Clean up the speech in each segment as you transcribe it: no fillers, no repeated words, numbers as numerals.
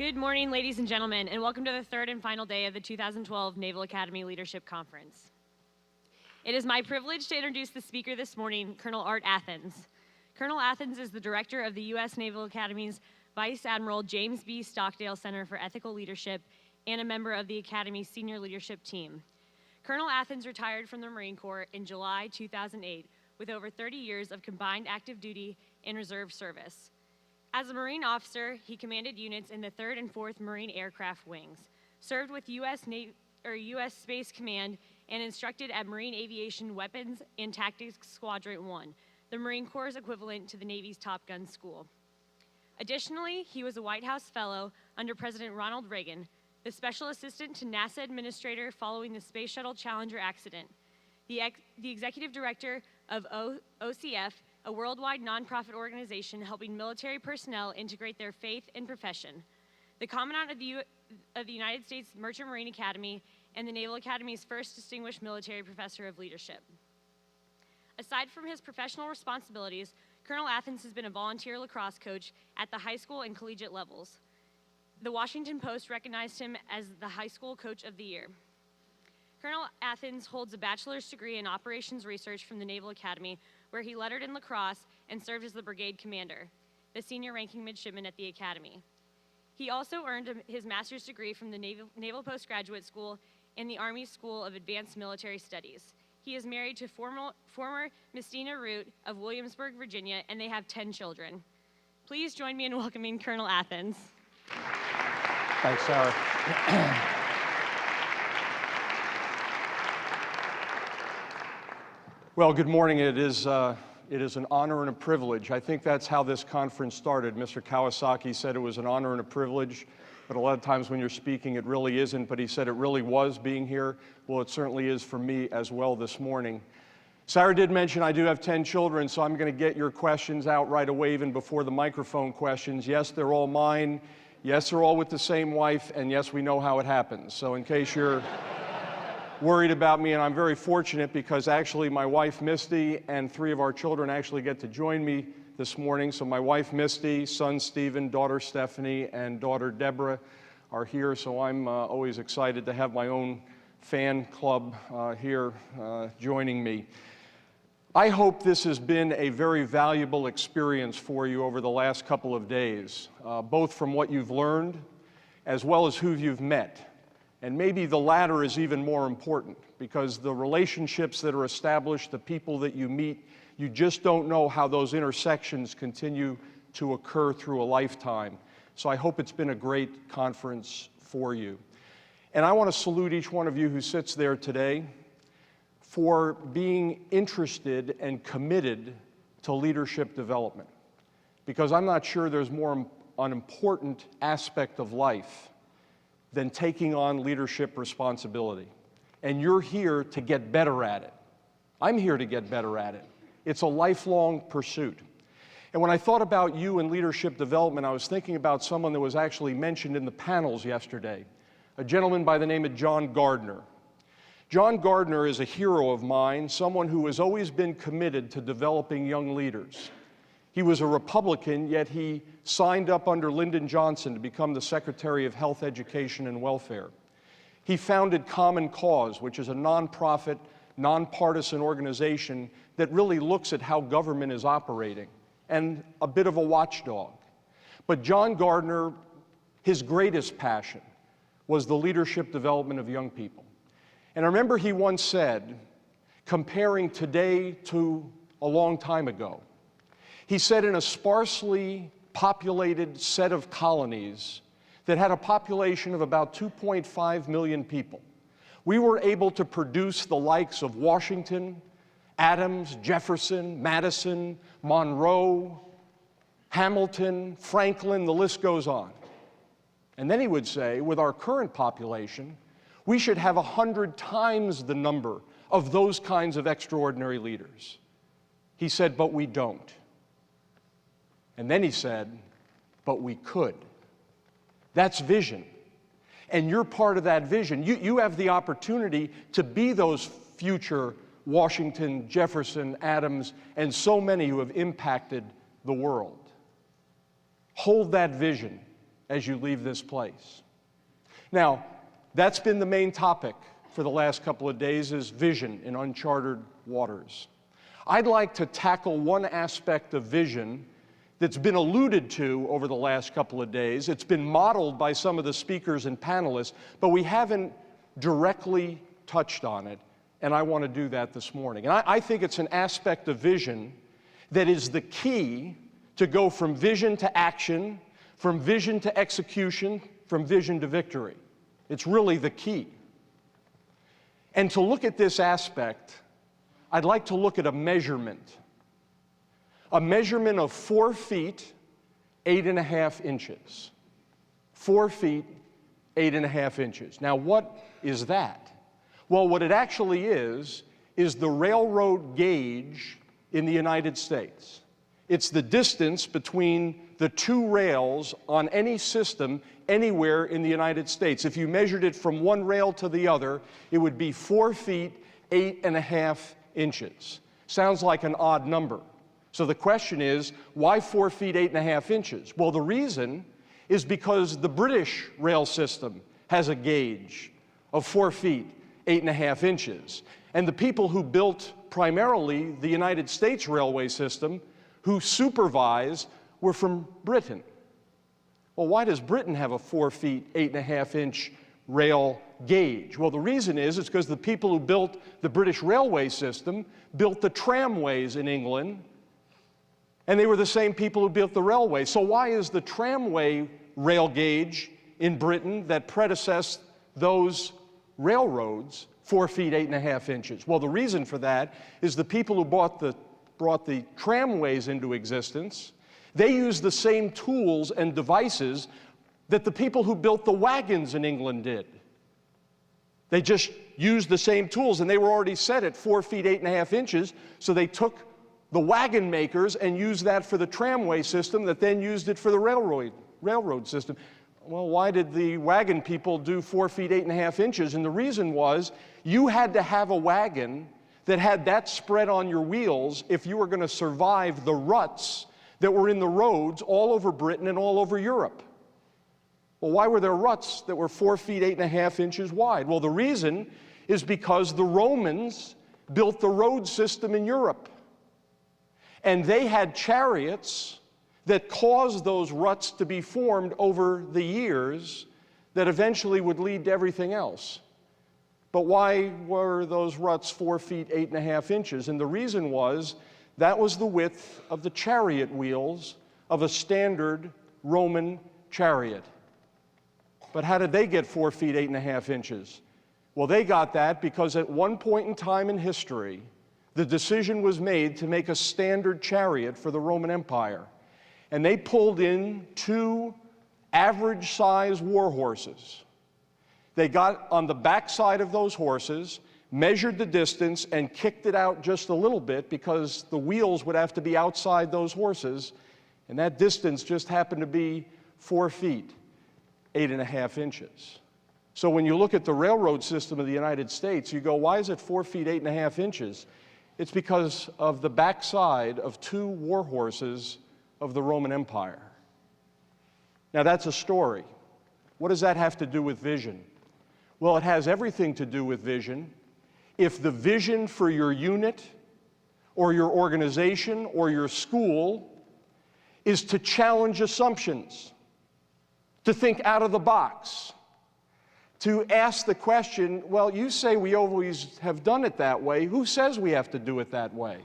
Good morning, ladies and gentlemen, and welcome to the third and final day of the 2012 Naval Academy Leadership Conference. It is my privilege to introduce the speaker this morning, Colonel Arthur Athens. Colonel Athens is the director of the U.S. Naval Academy's Vice Admiral James B. Stockdale Center for Ethical Leadership and a member of the Academy's senior leadership team. Colonel Athens retired from the Marine Corps in July 2008 with over 30 years of combined active duty and reserve service. As a Marine officer, he commanded units in the 3rd and 4th Marine Aircraft Wings, served with U.S. Space Command, and instructed at Marine Aviation Weapons and Tactics Squadron 1, the Marine Corps' equivalent to the Navy's Top Gun school. Additionally, he was a White House Fellow under President Ronald Reagan, the Special Assistant to NASA Administrator following the Space Shuttle Challenger accident, the Executive Director of OCF, a worldwide nonprofit organization helping military personnel integrate their faith and profession, the Commandant of the United States Merchant Marine Academy, and the Naval Academy's first Distinguished Military Professor of Leadership. Aside from his professional responsibilities, Colonel Athens has been a volunteer lacrosse coach at the high school and collegiate levels. The Washington Post recognized him as the High School Coach of the Year. Colonel Athens holds a bachelor's degree in operations research from the Naval Academy, where he lettered in lacrosse and served as the brigade commander, the senior ranking midshipman at the Academy. He also earned his master's degree from the Naval Postgraduate School and the Army School of Advanced Military Studies. He is married to former Mistina Root of Williamsburg, Virginia, and they have 10 children. Please join me in welcoming Colonel Athens. Thanks, Sarah. Well, good morning. It is an honor and a privilege. I think that's how this conference started. Mr. Kawasaki said it was an honor and a privilege, but a lot of times when you're speaking, it really isn't, but he said it really was being here. Well, it certainly is for me as well this morning. Sarah did mention I do have 10 children, so I'm going to get your questions out right away, even before the microphone questions. Yes, they're all mine. Yes, they're all with the same wife, and yes, we know how it happens. So in case you're worried about me, and I'm very fortunate because actually my wife Misty and 3 of our children actually get to join me this morning. So my wife Misty, son Stephen, daughter Stephanie, and daughter Deborah are here. So I'm always excited to have my own fan club here joining me. I hope this has been a very valuable experience for you over the last couple of days, both from what you've learned as well as who you've met. And maybe the latter is even more important because the relationships that are established, the people that you meet, you just don't know how those intersections continue to occur through a lifetime. So I hope it's been a great conference for you. And I want to salute each one of you who sits there today for being interested and committed to leadership development. Because I'm not sure there's more an important aspect of life than taking on leadership responsibility. And you're here to get better at it. I'm here to get better at it. It's a lifelong pursuit. And when I thought about you and leadership development, I was thinking about someone that was actually mentioned in the panels yesterday, a gentleman by the name of John Gardner. John Gardner is a hero of mine, someone who has always been committed to developing young leaders. He was a Republican, yet he signed up under Lyndon Johnson to become the Secretary of Health, Education, and Welfare. He founded Common Cause, which is a nonprofit, nonpartisan organization that really looks at how government is operating, and a bit of a watchdog. But John Gardner, his greatest passion was the leadership development of young people. And I remember he once said, comparing today to a long time ago, he said in a sparsely populated set of colonies that had a population of about 2.5 million people, we were able to produce the likes of Washington, Adams, Jefferson, Madison, Monroe, Hamilton, Franklin, the list goes on. And then he would say, with our current population, we should have 100 times the number of those kinds of extraordinary leaders. He said, but we don't. And then he said, but we could. That's vision. And you're part of that vision. You have the opportunity to be those future Washington, Jefferson, Adams, and so many who have impacted the world. Hold that vision as you leave this place. Now, that's been the main topic for the last couple of days, is vision in uncharted waters. I'd like to tackle one aspect of vision that's been alluded to over the last couple of days. It's been modeled by some of the speakers and panelists, but we haven't directly touched on it, and I want to do that this morning. And I think it's an aspect of vision that is the key to go from vision to action, from vision to execution, from vision to victory. It's really the key. And to look at this aspect, I'd like to look at a measurement of 4 feet, 8.5 inches. 4 feet, 8.5 inches. Now, what is that? Well, what it actually is the railroad gauge in the United States. It's the distance between the 2 rails on any system anywhere in the United States. If you measured it from one rail to the other, it would be 4 feet, 8.5 inches. Sounds like an odd number. So the question is, why 4 feet, 8.5 inches? Well, the reason is because the British rail system has a gauge of 4 feet, 8.5 inches. And the people who built primarily the United States railway system, who supervised, were from Britain. Well, why does Britain have a 4 feet, 8.5 inch rail gauge? Well, the reason is it's because the people who built the British railway system built the tramways in England, and they were the same people who built the railway. So why is the tramway rail gauge in Britain that predecessed those railroads 4 feet, 8.5 inches? Well, the reason for that is the people who brought the tramways into existence, they used the same tools and devices that the people who built the wagons in England did. They just used the same tools, and they were already set at 4 feet, 8.5 inches, so they took the wagon makers and used that for the tramway system that then used it for the railroad system. Well, why did the wagon people do 4 feet, 8.5 inches? And the reason was you had to have a wagon that had that spread on your wheels if you were going to survive the ruts that were in the roads all over Britain and all over Europe. Well, why were there ruts that were 4 feet, 8.5 inches wide? Well, the reason is because the Romans built the road system in Europe. And they had chariots that caused those ruts to be formed over the years that eventually would lead to everything else. But why were those ruts 4 feet, 8.5 inches? And the reason was that was the width of the chariot wheels of a standard Roman chariot. But how did they get 4 feet, 8.5 inches? Well, they got that because at one point in time in history, the decision was made to make a standard chariot for the Roman Empire. And they pulled in 2 average-size war horses. They got on the backside of those horses, measured the distance, and kicked it out just a little bit because the wheels would have to be outside those horses, and that distance just happened to be 4 feet, 8.5 inches. So when you look at the railroad system of the United States, you go, why is it 4 feet, 8.5 inches? It's because of the backside of 2 war horses of the Roman Empire. Now that's a story. What does that have to do with vision? Well, it has everything to do with vision. If the vision for your unit or your organization or your school is to challenge assumptions, to think out of the box, to ask the question, well, you say we always have done it that way. Who says we have to do it that way?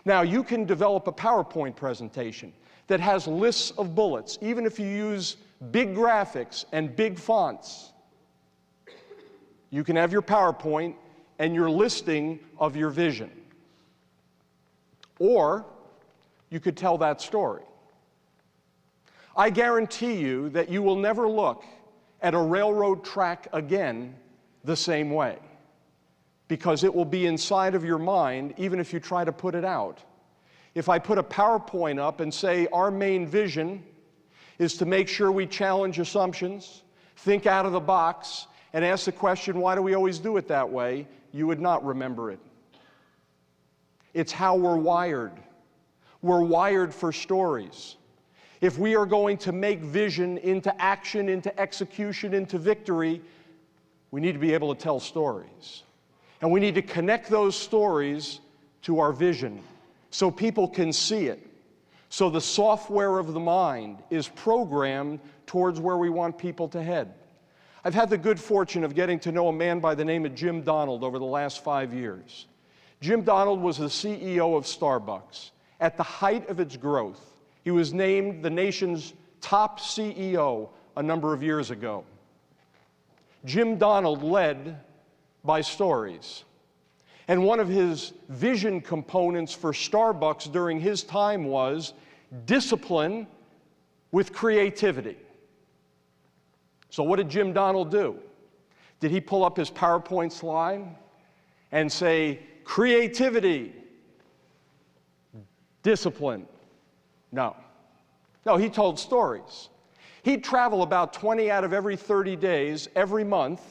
Now, you can develop a PowerPoint presentation that has lists of bullets, even if you use big graphics and big fonts. You can have your PowerPoint and your listing of your vision. Or you could tell that story. I guarantee you that you will never look at a railroad track again the same way, because it will be inside of your mind even if you try to put it out. If I put a PowerPoint up and say our main vision is to make sure we challenge assumptions, think out of the box, and ask the question, why do we always do it that way? You would not remember it. It's how we're wired. We're wired for stories. If we are going to make vision into action, into execution, into victory, we need to be able to tell stories. And we need to connect those stories to our vision so people can see it. So the software of the mind is programmed towards where we want people to head. I've had the good fortune of getting to know a man by the name of Jim Donald over the last 5 years. Jim Donald was the CEO of Starbucks. At the height of its growth, he was named the nation's top CEO a number of years ago. Jim Donald led by stories. And one of his vision components for Starbucks during his time was discipline with creativity. So what did Jim Donald do? Did he pull up his PowerPoint slide and say, creativity, discipline? No. No, he told stories. He'd travel about 20 out of every 30 days, every month,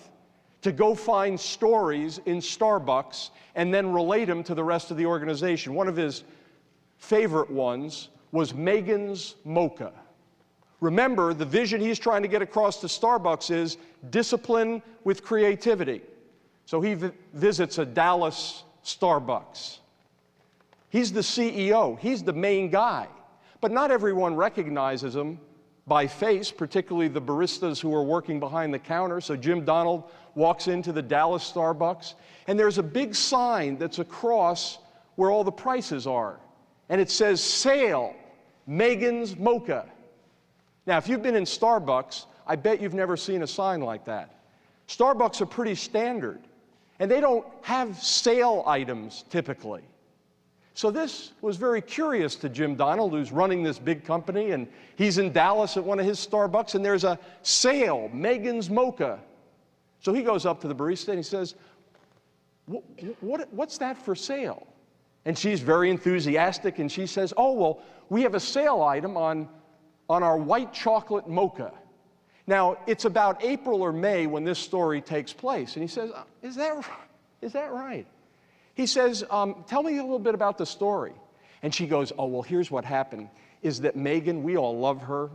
to go find stories in Starbucks and then relate them to the rest of the organization. One of his favorite ones was Megan's Mocha. Remember, the vision he's trying to get across to Starbucks is discipline with creativity. So he visits a Dallas Starbucks. He's the CEO. He's the main guy. But not everyone recognizes him by face, particularly the baristas who are working behind the counter. So Jim Donald walks into the Dallas Starbucks, and there's a big sign that's across where all the prices are. And it says, sale, Megan's Mocha. Now, if you've been in Starbucks, I bet you've never seen a sign like that. Starbucks are pretty standard, and they don't have sale items typically. So this was very curious to Jim Donald, who's running this big company, and he's in Dallas at one of his Starbucks, and there's a sale, Megan's Mocha. So he goes up to the barista and he says, what's that for sale? And she's very enthusiastic, and she says, oh, well, we have a sale item on our white chocolate mocha. Now, it's about April or May when this story takes place. And he says, is that right? He says, tell me a little bit about the story. And she goes, oh, well, here's what happened, is that Megan, we all love her,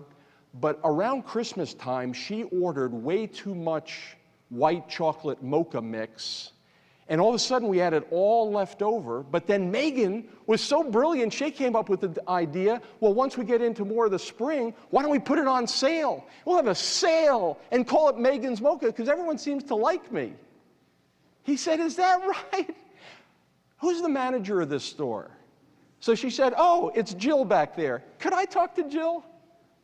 but around Christmas time, she ordered way too much white chocolate mocha mix, and all of a sudden we had it all left over. But then Megan was so brilliant, she came up with the idea, well, once we get into more of the spring, why don't we put it on sale? We'll have a sale and call it Megan's Mocha, because everyone seems to like me. He said, is that right? Who's the manager of this store? So she said, oh, it's Jill back there. Could I talk to Jill?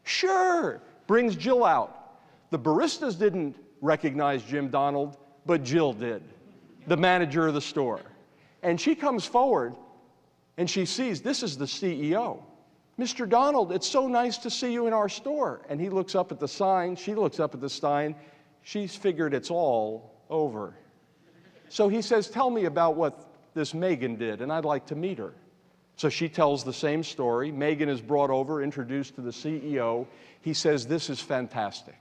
Sure. Brings Jill out. The baristas didn't recognize Jim Donald, but Jill did, the manager of the store. And she comes forward, and she sees this is the CEO. Mr. Donald, it's so nice to see you in our store. And he looks up at the sign. She looks up at the sign. She's figured it's all over. So he says, tell me about what this Megan did, and I'd like to meet her. So she tells the same story. Megan is brought over, introduced to the CEO. He says, this is fantastic.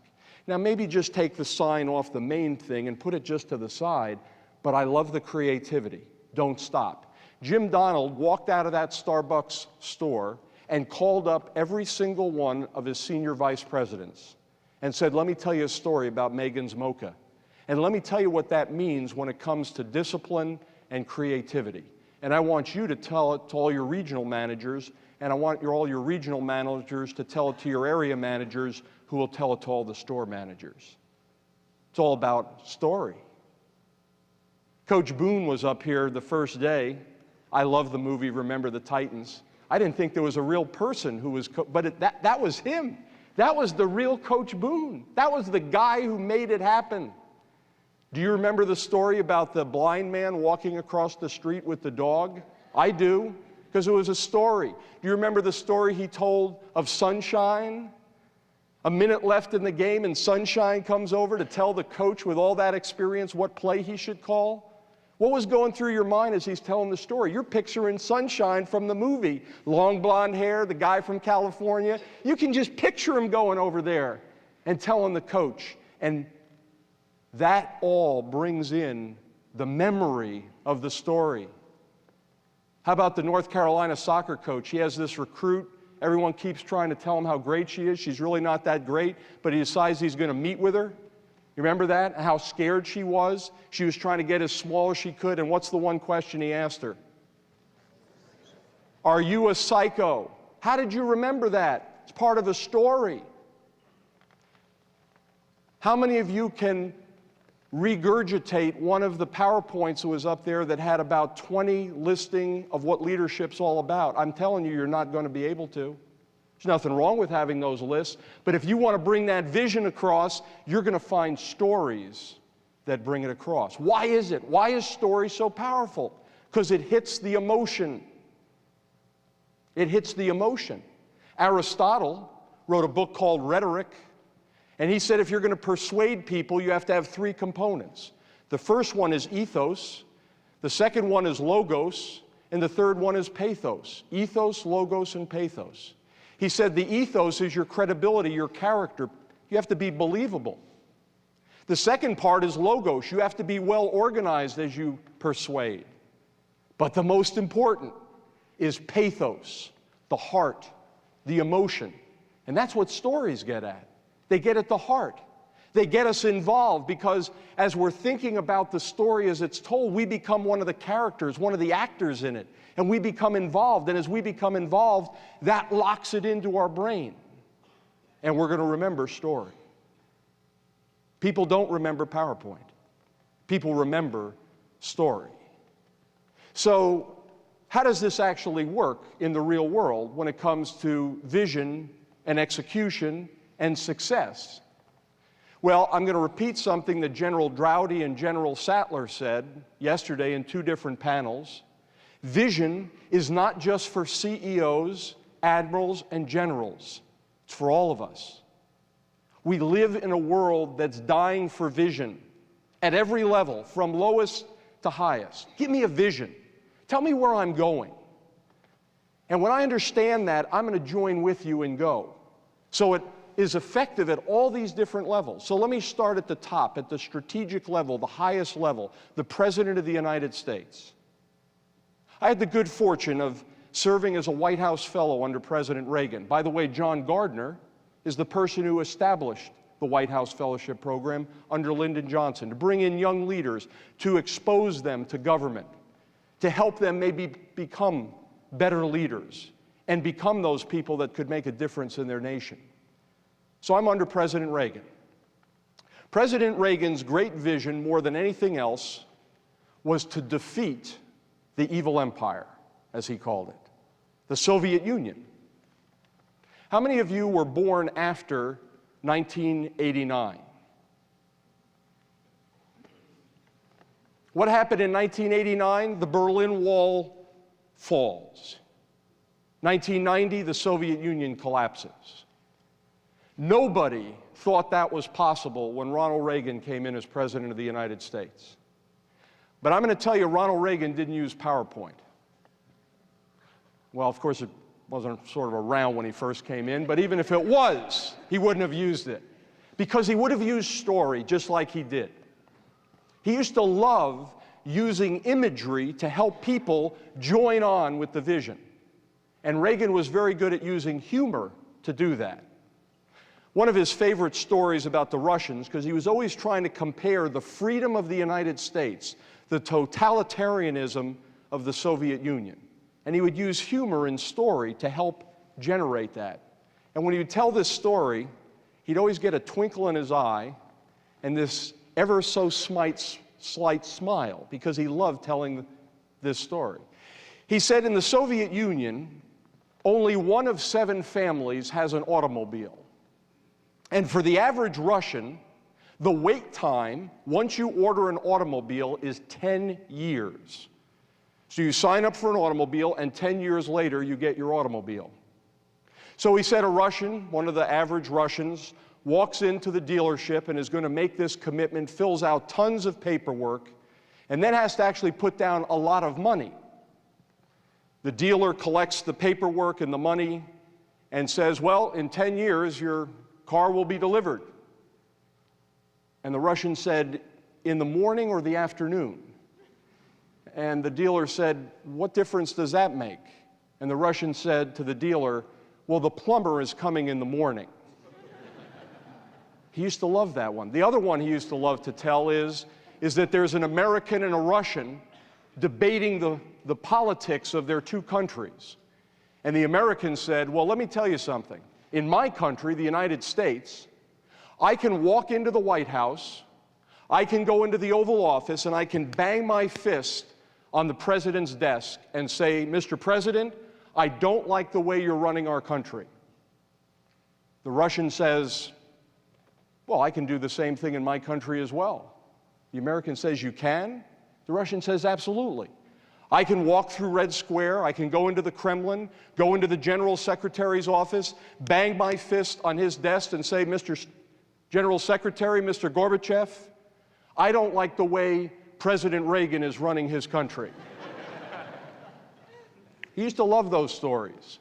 Now, maybe just take the sign off the main thing and put it just to the side, but I love the creativity. Don't stop. Jim Donald walked out of that Starbucks store and called up every single one of his senior vice presidents and said, let me tell you a story about Megan's Mocha. And let me tell you what that means when it comes to discipline and creativity. And I want you to tell it to all your regional managers, and I want all your regional managers to tell it to your area managers, who will tell it to all the store managers. It's all about story. Coach Boone was up here the first day. I love the movie Remember the Titans. I didn't think there was a real person who was, but that was him. That was the real Coach Boone. That was the guy who made it happen. Do you remember the story about the blind man walking across the street with the dog? I do, because it was a story. Do you remember the story he told of Sunshine? A minute left in the game, and Sunshine comes over to tell the coach with all that experience what play he should call? What was going through your mind as he's telling the story? You're picturing Sunshine from the movie. Long blonde hair, the guy from California. You can just picture him going over there and telling the coach. And that all brings in the memory of the story. How about the North Carolina soccer coach? He has this recruit Everyone keeps trying to tell him how great she is. She's really not that great, but he decides he's going to meet with her. You remember that? How scared she was? She was trying to get as small as she could, and what's the one question he asked her? Are you a psycho? How did you remember that? It's part of a story. How many of you can regurgitate one of the PowerPoints that was up there that had about 20 listing of what leadership's all about? I'm telling you, you're not going to be able to. There's nothing wrong with having those lists, but if you want to bring that vision across, you're going to find stories that bring it across. Why is it? Why is story so powerful? Because it hits the emotion. It hits the emotion. Aristotle wrote a book called Rhetoric, and he said if you're going to persuade people, you have to have three components. The first one is ethos, the second one is logos, and the third one is pathos. Ethos, logos, and pathos. He said the ethos is your credibility, your character. You have to be believable. The second part is logos. You have to be well organized as you persuade. But the most important is pathos, the heart, the emotion. And that's what stories get at. They get at the heart. They get us involved because as we're thinking about the story as it's told, we become one of the characters, one of the actors in it, and we become involved. And as we become involved, that locks it into our brain. And we're going to remember story. People don't remember PowerPoint. People remember story. So how does this actually work in the real world when it comes to vision and execution and success? Well, I'm going to repeat something that General Droughty and General Sattler said yesterday in two different panels. Vision is not just for CEOs, admirals, and generals. It's for all of us. We live in a world that's dying for vision at every level, from lowest to highest. Give me a vision. Tell me where I'm going. And when I understand that, I'm going to join with you and go. So it is effective at all these different levels. So let me start at the top, at the strategic level, the highest level, the President of the United States. I had the good fortune of serving as a White House fellow under President Reagan. By the way, John Gardner is the person who established the White House Fellowship Program under Lyndon Johnson, to bring in young leaders, to expose them to government, to help them maybe become better leaders and become those people that could make a difference in their nation. So I'm under President Reagan. President Reagan's great vision, more than anything else, was to defeat the evil empire, as he called it, the Soviet Union. How many of you were born after 1989? What happened in 1989? The Berlin Wall falls. 1990, the Soviet Union collapses. Nobody thought that was possible when Ronald Reagan came in as President of the United States. But I'm going to tell you, Ronald Reagan didn't use PowerPoint. Well, of course, it wasn't sort of around when he first came in, but even if it was, he wouldn't have used it, because he would have used story just like he did. He used to love using imagery to help people join on with the vision. And Reagan was very good at using humor to do that. One of his favorite stories about the Russians, because he was always trying to compare the freedom of the United States, the totalitarianism of the Soviet Union. And he would use humor and story to help generate that. And when he would tell this story, he'd always get a twinkle in his eye and this ever so slight smile, because he loved telling this story. He said in the Soviet Union, only 1 of 7 families has an automobile. And for the average Russian, the wait time, once you order an automobile, is 10 years. So you sign up for an automobile, and 10 years later, you get your automobile. So he said a Russian, one of the average Russians, walks into the dealership and is going to make this commitment, fills out tons of paperwork, and then has to actually put down a lot of money. The dealer collects the paperwork and the money and says, well, in 10 years, your car will be delivered. And the Russian said, in the morning or the afternoon? And the dealer said, what difference does that make? And the Russian said to the dealer, well, the plumber is coming in the morning. He used to love that one. The other one he used to love to tell is that there's an American and a Russian debating the politics of their two countries. And the American said, well, let me tell you something. In my country, the United States, I can walk into the White House, I can go into the Oval Office, and I can bang my fist on the president's desk and say, Mr. President, I don't like the way you're running our country. The Russian says, well, I can do the same thing in my country as well. The American says, you can? The Russian says, absolutely. I can walk through Red Square, I can go into the Kremlin, go into the General Secretary's office, bang my fist on his desk and say, Mr. General Secretary, Mr. Gorbachev, I don't like the way President Reagan is running his country. He used to love those stories.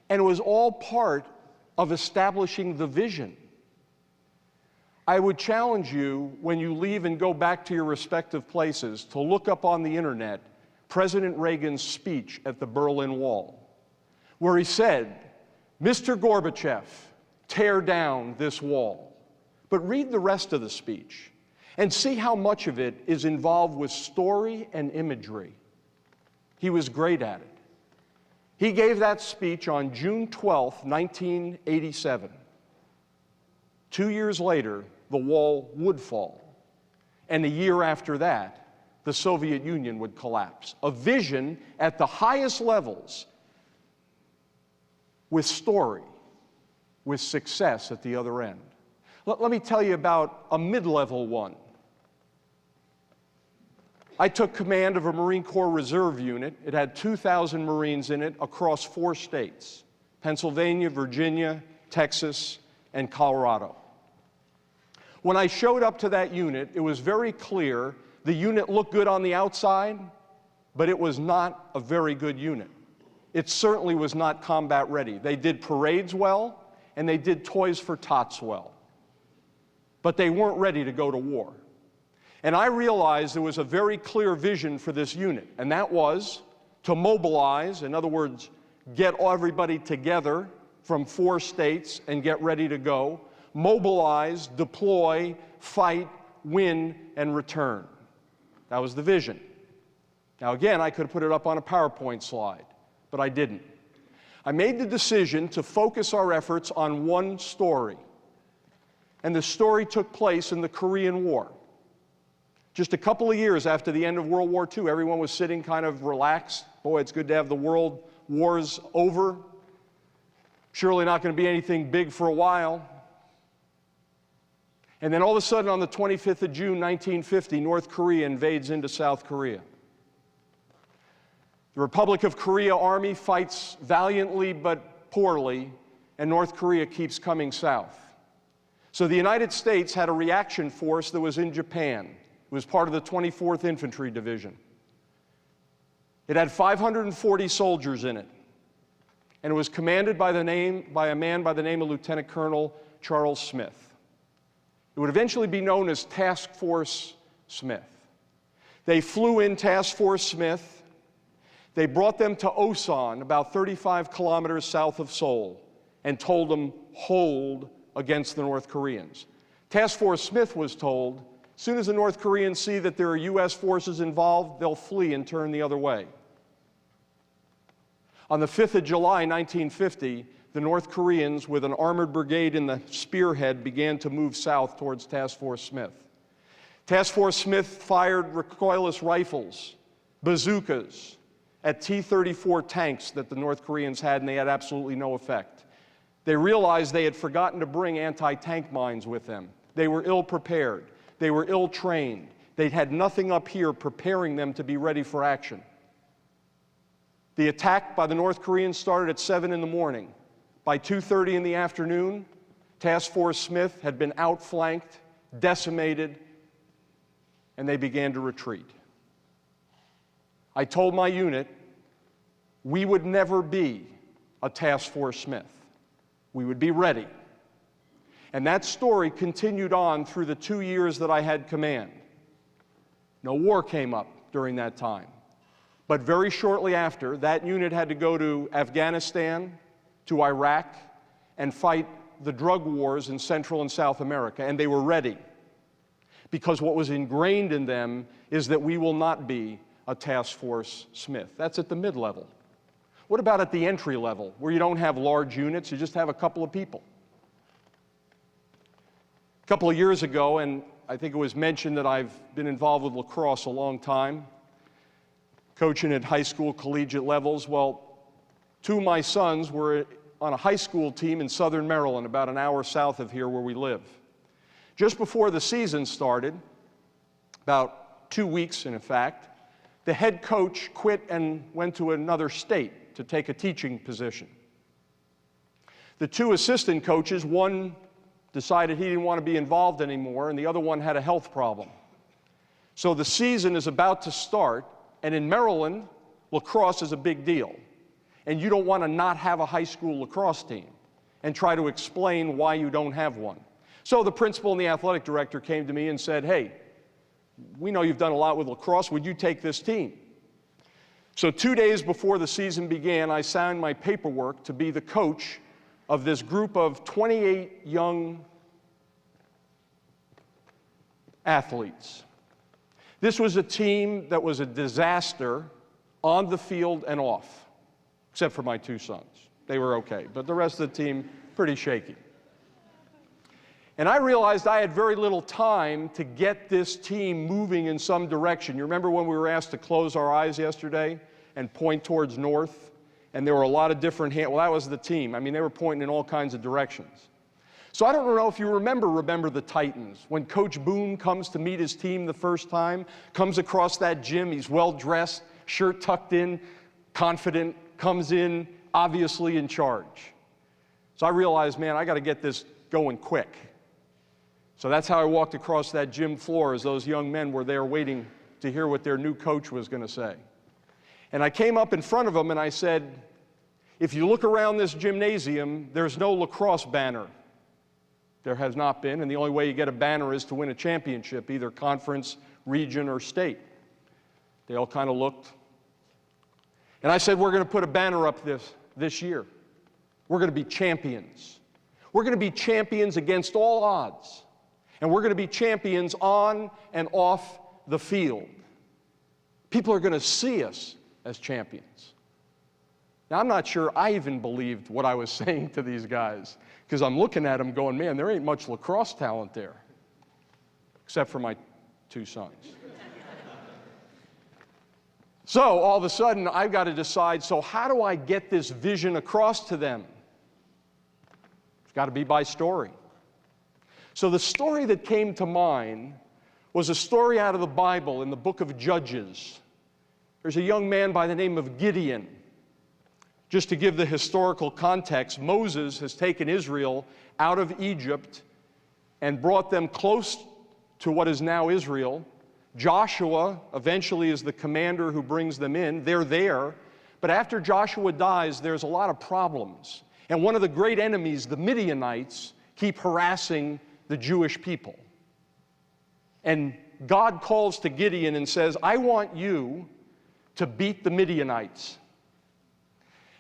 And it was all part of establishing the vision. I would challenge you, when you leave and go back to your respective places, to look up on the internet President Reagan's speech at the Berlin Wall, where he said, Mr. Gorbachev, tear down this wall. But read the rest of the speech and see how much of it is involved with story and imagery. He was great at it. He gave that speech on June 12, 1987. 2 years later, the wall would fall. And a year after that, the Soviet Union would collapse. A vision at the highest levels, with story, with success at the other end. Let me tell you about a mid-level one. I took command of a Marine Corps Reserve unit. It had 2,000 Marines in it across 4 states: Pennsylvania, Virginia, Texas, and Colorado. When I showed up to that unit, it was very clear the unit looked good on the outside, but it was not a very good unit. It certainly was not combat ready. They did parades well, and they did Toys for Tots well. But they weren't ready to go to war. And I realized there was a very clear vision for this unit, and that was to mobilize, in other words, get everybody together from 4 states and get ready to go, mobilize, deploy, fight, win, and return. That was the vision. Now again, I could have put it up on a PowerPoint slide, but I didn't. I made the decision to focus our efforts on one story, and the story took place in the Korean War. Just a couple of years after the end of World War II, everyone was sitting kind of relaxed. Boy, it's good to have the world wars over. Surely not going to be anything big for a while. And then all of a sudden, on the 25th of June, 1950, North Korea invades into South Korea. The Republic of Korea Army fights valiantly but poorly, and North Korea keeps coming south. So the United States had a reaction force that was in Japan. It was part of the 24th Infantry Division. It had 540 soldiers in it, and it was commanded by a man by the name of Lieutenant Colonel Charles Smith. It would eventually be known as Task Force Smith. They flew in Task Force Smith. They brought them to Osan, about 35 kilometers south of Seoul, and told them, hold against the North Koreans. Task Force Smith was told, as soon as the North Koreans see that there are U.S. forces involved, they'll flee and turn the other way. On the 5th of July, 1950, the North Koreans, with an armored brigade in the spearhead, began to move south towards Task Force Smith. Task Force Smith fired recoilless rifles, bazookas, at T-34 tanks that the North Koreans had, and they had absolutely no effect. They realized they had forgotten to bring anti-tank mines with them. They were ill-prepared. They were ill-trained. They had nothing up here preparing them to be ready for action. The attack by the North Koreans started at 7 in the morning. By 2:30 in the afternoon, Task Force Smith had been outflanked, decimated, and they began to retreat. I told my unit we would never be a Task Force Smith. We would be ready. And that story continued on through the 2 years that I had command. No war came up during that time. But very shortly after, that unit had to go to Afghanistan, to Iraq and fight the drug wars in Central and South America, and they were ready. Because what was ingrained in them is that we will not be a task force Smith. That's at the mid-level. What about at the entry level, where you don't have large units, you just have a couple of people? A couple of years ago, and I think it was mentioned that I've been involved with lacrosse a long time, coaching at high school, collegiate levels. Well, two of my sons were on a high school team in southern Maryland, about an hour south of here where we live. Just before the season started, about 2 weeks in fact, the head coach quit and went to another state to take a teaching position. The two assistant coaches, one decided he didn't want to be involved anymore, and the other one had a health problem. So the season is about to start, and in Maryland, lacrosse is a big deal. And you don't want to not have a high school lacrosse team and try to explain why you don't have one. So the principal and the athletic director came to me and said, hey, we know you've done a lot with lacrosse, would you take this team? So 2 days before the season began, I signed my paperwork to be the coach of this group of 28 young athletes. This was a team that was a disaster on the field and off, except for my two sons. They were okay, but the rest of the team, pretty shaky. And I realized I had very little time to get this team moving in some direction. You remember when we were asked to close our eyes yesterday and point towards north? And there were a lot of different well, that was the team. I mean, they were pointing in all kinds of directions. So I don't know if you remember the Titans. When Coach Boone comes to meet his team the first time, comes across that gym, he's well-dressed, shirt tucked in, confident, comes in, obviously in charge. So I realized, man, I got to get this going quick. So that's how I walked across that gym floor as those young men were there waiting to hear what their new coach was going to say. And I came up in front of them and I said, if you look around this gymnasium, there's no lacrosse banner. There has not been, and the only way you get a banner is to win a championship, either conference, region, or state. They all kind of looked. And I said, we're going to put a banner up this year. We're going to be champions. We're going to be champions against all odds. And we're going to be champions on and off the field. People are going to see us as champions. Now, I'm not sure I even believed what I was saying to these guys, because I'm looking at them going, man, there ain't much lacrosse talent there, except for my two sons. So all of a sudden, I've got to decide, so how do I get this vision across to them? It's got to be by story. So the story that came to mind was a story out of the Bible in the book of Judges. There's a young man by the name of Gideon. Just to give the historical context, Moses has taken Israel out of Egypt and brought them close to what is now Israel. Joshua eventually is the commander who brings them in. They're there. But after Joshua dies, there's a lot of problems. And one of the great enemies, the Midianites, keep harassing the Jewish people. And God calls to Gideon and says, I want you to beat the Midianites.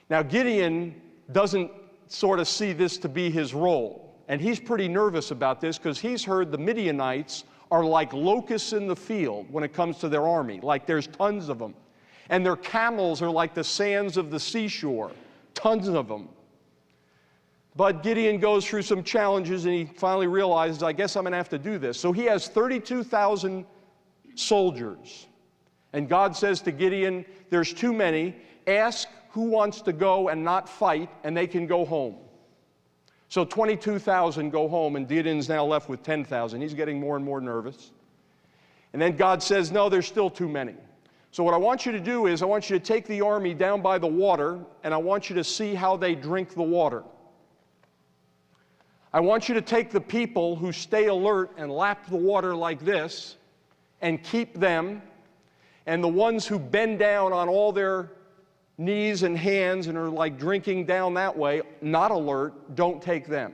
Now, Gideon doesn't sort of see this to be his role. And he's pretty nervous about this because he's heard the Midianites are like locusts in the field when it comes to their army. Like there's tons of them. And their camels are like the sands of the seashore. Tons of them. But Gideon goes through some challenges and he finally realizes, I guess I'm going to have to do this. So he has 32,000 soldiers. And God says to Gideon, there's too many. Ask who wants to go and not fight, and they can go home. So 22,000 go home, and Gideon's now left with 10,000. He's getting more and more nervous. And then God says, no, there's still too many. So what I want you to do is I want you to take the army down by the water, and I want you to see how they drink the water. I want you to take the people who stay alert and lap the water like this and keep them, and the ones who bend down on all their knees and hands and are like drinking down that way, not alert, don't take them.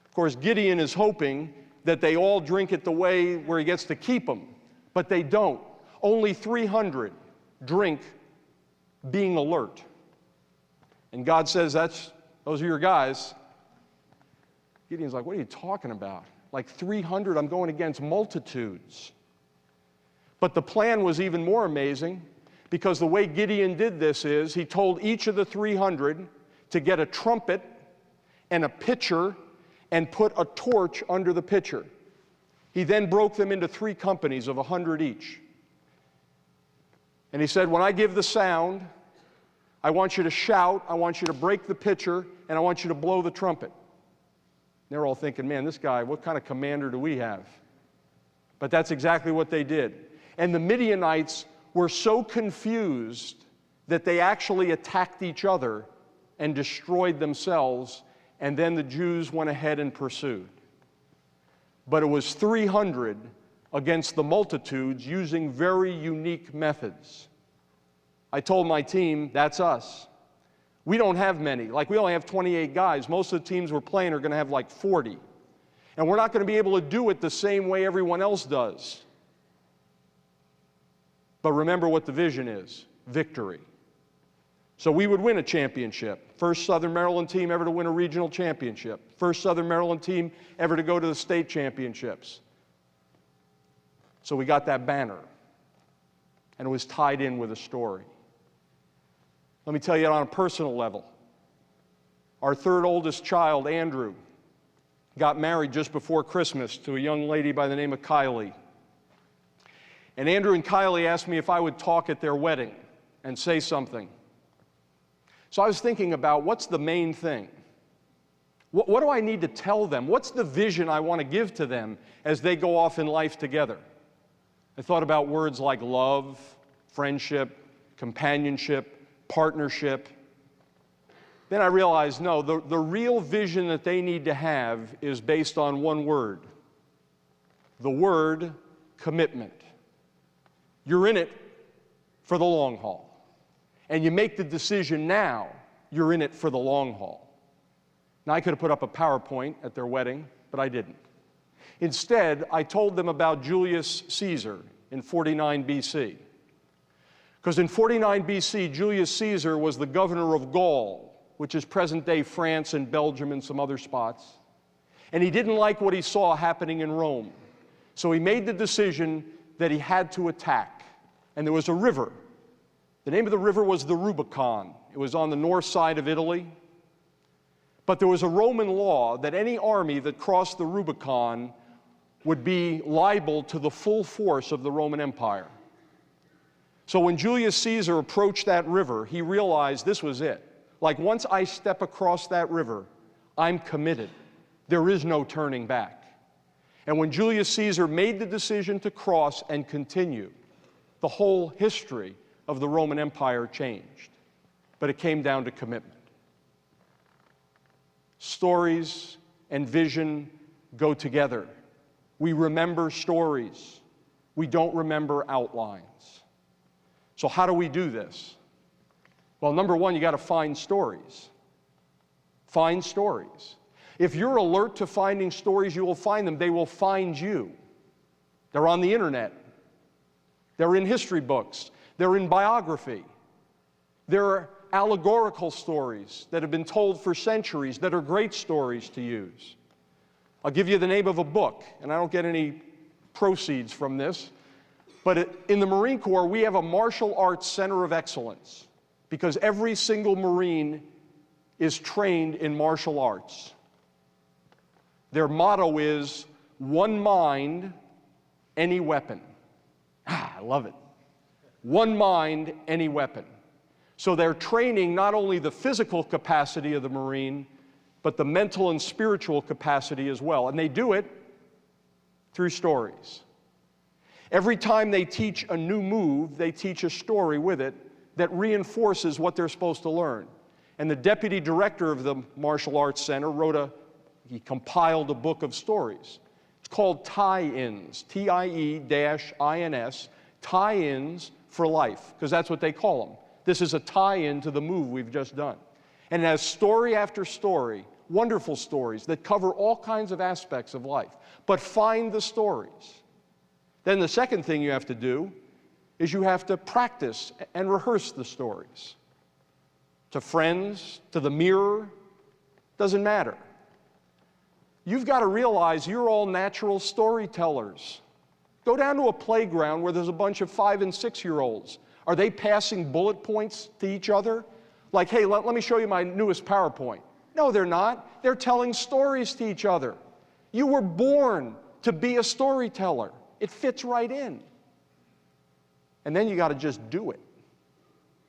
Of course, Gideon is hoping that they all drink it the way where he gets to keep them, but they don't. Only 300 drink being alert. And God says, those are your guys. Gideon's like, what are you talking about? Like 300, I'm going against multitudes. But the plan was even more amazing, because the way Gideon did this is he told each of the 300 to get a trumpet and a pitcher and put a torch under the pitcher. He then broke them into 3 companies of 100 each. And he said, when I give the sound, I want you to shout, I want you to break the pitcher, and I want you to blow the trumpet. And they're all thinking, man, this guy, what kind of commander do we have? But that's exactly what they did. And the Midianites were so confused that they actually attacked each other and destroyed themselves, and then the Jews went ahead and pursued. But it was 300 against the multitudes using very unique methods. I told my team, that's us. We don't have many. Like, we only have 28 guys. Most of the teams we're playing are going to have like 40. And we're not going to be able to do it the same way everyone else does. But remember what the vision is: victory. So we would win a championship. First Southern Maryland team ever to win a regional championship. First Southern Maryland team ever to go to the state championships. So we got that banner. And it was tied in with a story. Let me tell you on a personal level. Our 3rd oldest child, Andrew, got married just before Christmas to a young lady by the name of Kylie. And Andrew and Kylie asked me if I would talk at their wedding and say something. So I was thinking about, what's the main thing? What do I need to tell them? What's the vision I want to give to them as they go off in life together? I thought about words like love, friendship, companionship, partnership. Then I realized, no, the real vision that they need to have is based on one word. The word commitment. You're in it for the long haul. And you make the decision now, you're in it for the long haul. Now, I could have put up a PowerPoint at their wedding, but I didn't. Instead, I told them about Julius Caesar in 49 BC. Because in 49 BC, Julius Caesar was the governor of Gaul, which is present-day France and Belgium and some other spots. And he didn't like what he saw happening in Rome. So he made the decision that he had to attack. And there was a river. The name of the river was the Rubicon. It was on the north side of Italy. But there was a Roman law that any army that crossed the Rubicon would be liable to the full force of the Roman Empire. So when Julius Caesar approached that river, he realized this was it. Like, once I step across that river, I'm committed. There is no turning back. And when Julius Caesar made the decision to cross and continue, the whole history of the Roman Empire changed. But it came down to commitment. Stories and vision go together. We remember stories. We don't remember outlines. So how do we do this? Well, number one, you got to find stories. Find stories. If you're alert to finding stories, you will find them. They will find you. They're on the internet. They're in history books. They're in biography. There are allegorical stories that have been told for centuries that are great stories to use. I'll give you the name of a book, and I don't get any proceeds from this, but in the Marine Corps, we have a martial arts center of excellence because every single Marine is trained in martial arts. Their motto is, one mind, any weapon. I love it. One mind, any weapon. So they're training not only the physical capacity of the Marine, but the mental and spiritual capacity as well. And they do it through stories. Every time they teach a new move, they teach a story with it that reinforces what they're supposed to learn. And the deputy director of the Martial Arts Center he compiled a book of stories. It's called Tie-Ins, Tie-ins, Tie-Ins for Life, because that's what they call them. This is a tie-in to the move we've just done. And it has story after story, wonderful stories that cover all kinds of aspects of life. But find the stories. Then the second thing you have to do is you have to practice and rehearse the stories. to friends, to the mirror, doesn't matter. You've got to realize you're all natural storytellers. Go down to a playground where there's a bunch of 5- and 6-year-olds. Are they passing bullet points to each other? Like, hey, let me show you my newest PowerPoint. No, they're not. They're telling stories to each other. You were born to be a storyteller. It fits right in. And then you got to just do it.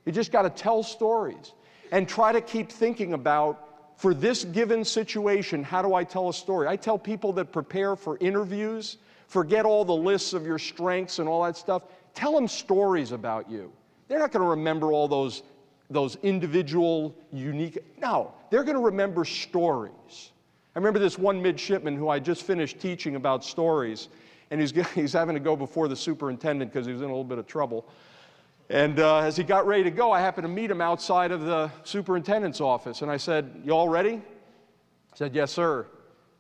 You just got to tell stories and try to keep thinking about, for this given situation, how do I tell a story? I tell people that prepare for interviews, forget all the lists of your strengths and all that stuff. Tell them stories about you. They're not going to remember all those individual, unique, no, they're going to remember stories. I remember this one midshipman who I just finished teaching about stories, and he's having to go before the superintendent because he was in a little bit of trouble. And as he got ready to go, I happened to meet him outside of the superintendent's office, and I said, "You all ready?" He said, "Yes, sir."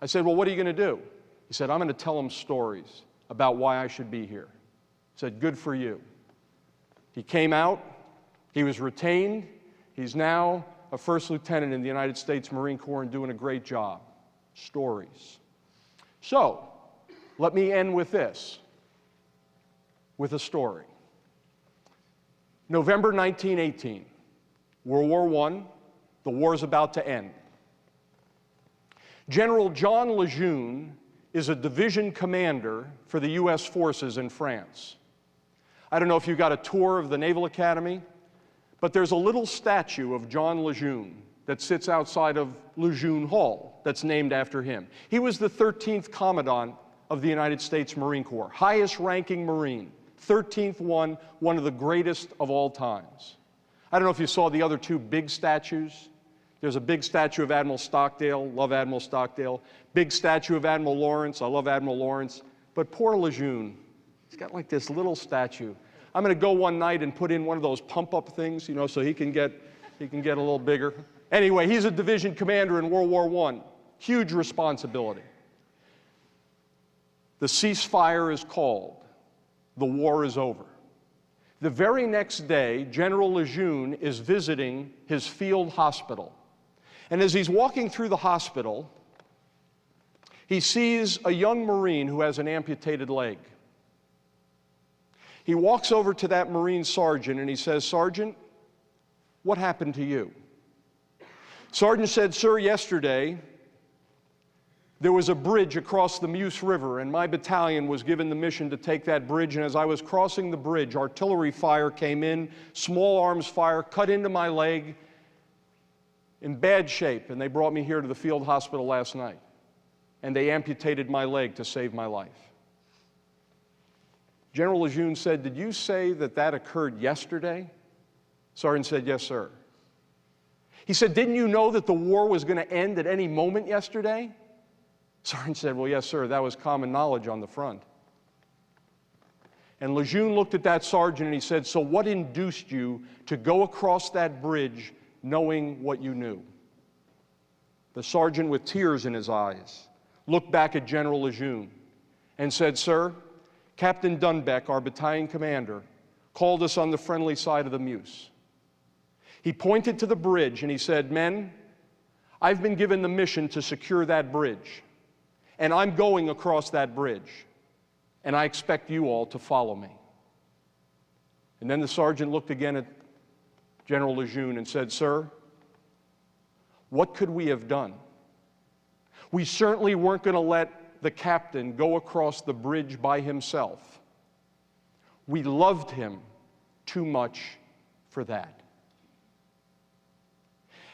I said, "Well, what are you going to do?" He said, "I'm going to tell them stories about why I should be here." I said, "Good for you." He came out. He was retained. He's now a first lieutenant in the United States Marine Corps and doing a great job. Stories. So, let me end with this, with a story. November 1918, World War I, the war's about to end. General John Lejeune is a division commander for the U.S. forces in France. I don't know if you got a tour of the Naval Academy, but there's a little statue of John Lejeune that sits outside of Lejeune Hall that's named after him. He was the 13th Commandant of the United States Marine Corps, highest ranking Marine, 13th one of the greatest of all times. I don't know if you saw the other two big statues. There's a big statue of Admiral Stockdale, love Admiral Stockdale. Big statue of Admiral Lawrence, I love Admiral Lawrence. But poor Lejeune, he's got like this little statue. I'm going to go one night and put in one of those pump-up things, you know, so he can get a little bigger. Anyway, he's a division commander in World War I. Huge responsibility. The ceasefire is called. The war is over. The very next day, General Lejeune is visiting his field hospital. And as he's walking through the hospital, he sees a young Marine who has an amputated leg. He walks over to that Marine sergeant and he says, "Sergeant, what happened to you?" Sergeant said, "Sir, yesterday there was a bridge across the Meuse River, and my battalion was given the mission to take that bridge, and as I was crossing the bridge, artillery fire came in, small arms fire, cut into my leg in bad shape, and they brought me here to the field hospital last night, and they amputated my leg to save my life." General Lejeune said, "Did you say that occurred yesterday?" Sergeant said, "Yes, sir." He said, "Didn't you know that the war was going to end at any moment yesterday?" Sergeant said, "Well, yes, sir, that was common knowledge on the front." And Lejeune looked at that sergeant and he said, "So what induced you to go across that bridge knowing what you knew?" The sergeant, with tears in his eyes, looked back at General Lejeune and said, "Sir, Captain Dunbeck, our battalion commander, called us on the friendly side of the Meuse. He pointed to the bridge and he said, 'Men, I've been given the mission to secure that bridge, and I'm going across that bridge, and I expect you all to follow me.'" And then the sergeant looked again at General Lejeune and said, "Sir, what could we have done? We certainly weren't going to let the captain go across the bridge by himself. We loved him too much for that."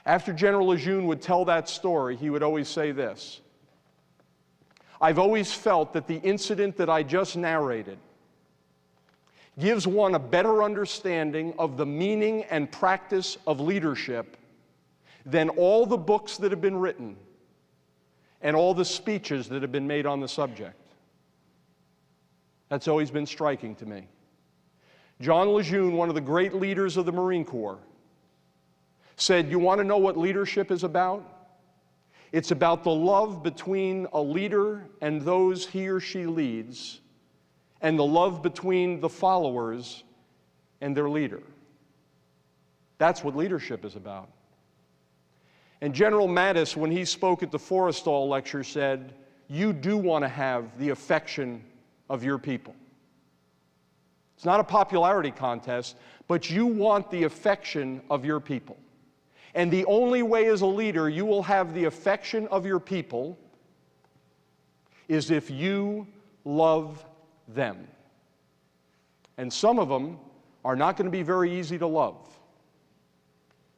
After General Lejeune would tell that story, he would always say this: "I've always felt that the incident that I just narrated gives one a better understanding of the meaning and practice of leadership than all the books that have been written and all the speeches that have been made on the subject." That's always been striking to me. John Lejeune, one of the great leaders of the Marine Corps, said, "You want to know what leadership is about? It's about the love between a leader and those he or she leads, and the love between the followers and their leader." That's what leadership is about. And General Mattis, when he spoke at the Forrestal lecture, said, you do want to have the affection of your people. It's not a popularity contest, but you want the affection of your people. And the only way as a leader you will have the affection of your people is if you love them. And some of them are not going to be very easy to love.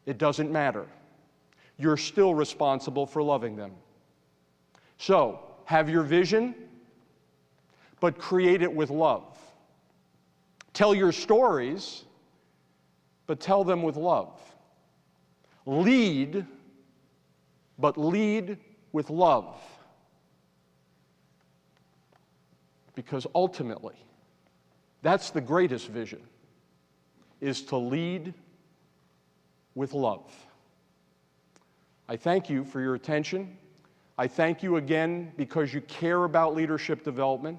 It doesn't matter. You're still responsible for loving them. So, have your vision, but create it with love. Tell your stories, but tell them with love. Lead, but lead with love. Because ultimately, that's the greatest vision, is to lead with love. I thank you for your attention. I thank you again because you care about leadership development.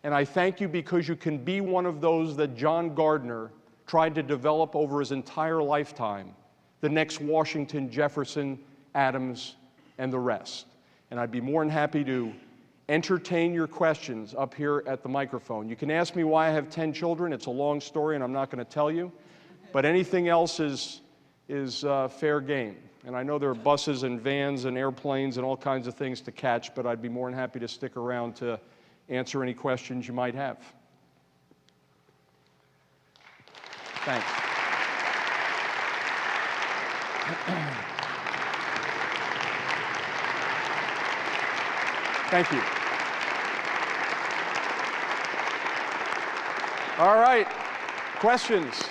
And I thank you because you can be one of those that John Gardner tried to develop over his entire lifetime, the next Washington, Jefferson, Adams, and the rest. And I'd be more than happy to entertain your questions up here at the microphone. You can ask me why I have 10 children. It's a long story, and I'm not going to tell you. But anything else is fair game. And I know there are buses and vans and airplanes and all kinds of things to catch, but I'd be more than happy to stick around to answer any questions you might have. Thanks. Thank you. All right, questions?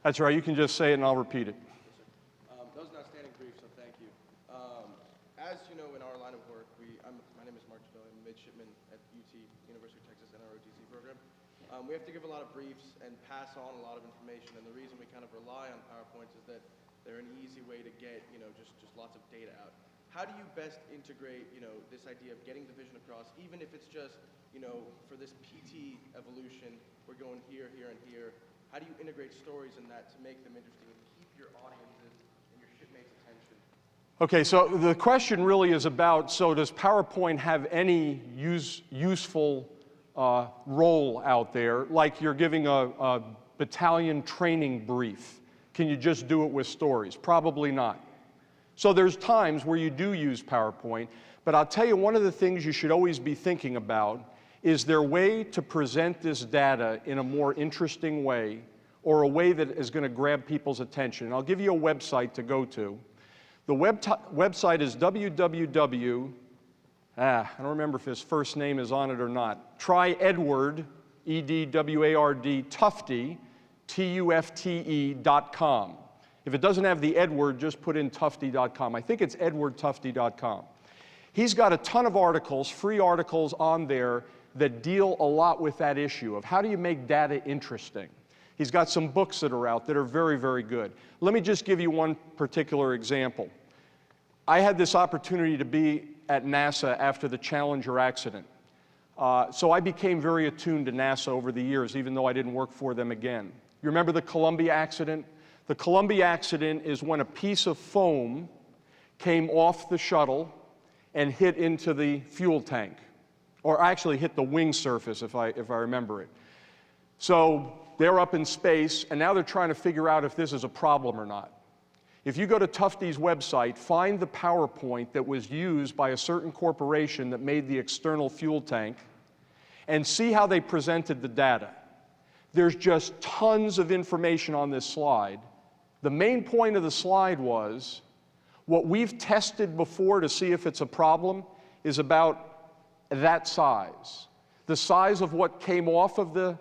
That's right, you can just say it and I'll repeat it. That was an outstanding brief, so thank you. As you know, in our line of work, my name is Mark Chabelli, I'm a midshipman at UT, University of Texas NROTC program. We have to give a lot of briefs and pass on a lot of information, and the reason we kind of rely on PowerPoints is that they're an easy way to get, just lots of data out. How do you best integrate, this idea of getting the vision across, even if it's just, for this PT evolution, we're going here, here, and here. How do you integrate stories in that to make them interesting and keep your audiences and your shipmates' attention? Okay, so the question really is about, so does PowerPoint have any useful role out there? Like you're giving a battalion training brief. Can you just do it with stories? Probably not. So there's times where you do use PowerPoint, but I'll tell you one of the things you should always be thinking about is there a way to present this data in a more interesting way or a way that is going to grab people's attention? And I'll give you a website to go to. The website is www, I don't remember if his first name is on it or not. Try Edward, E-D-W-A-R-D, Tufte, T-U-F-T-E.com. If it doesn't have the Edward, just put in Tufte.com. I think it's edwardtufte.com. He's got a ton of articles, free articles on there that deal a lot with that issue of how do you make data interesting. He's got some books that are out that are very, very good. Let me just give you one particular example. I had this opportunity to be at NASA after the Challenger accident. So I became very attuned to NASA over the years, even though I didn't work for them again. You remember the Columbia accident? The Columbia accident is when a piece of foam came off the shuttle and hit into the fuel tank, or actually hit the wing surface, if I remember it. So they're up in space, and now they're trying to figure out if this is a problem or not. If you go to Tufte's website, find the PowerPoint that was used by a certain corporation that made the external fuel tank, and see how they presented the data. There's just tons of information on this slide. The main point of the slide was, what we've tested before to see if it's a problem is about that size. The size of what came off of the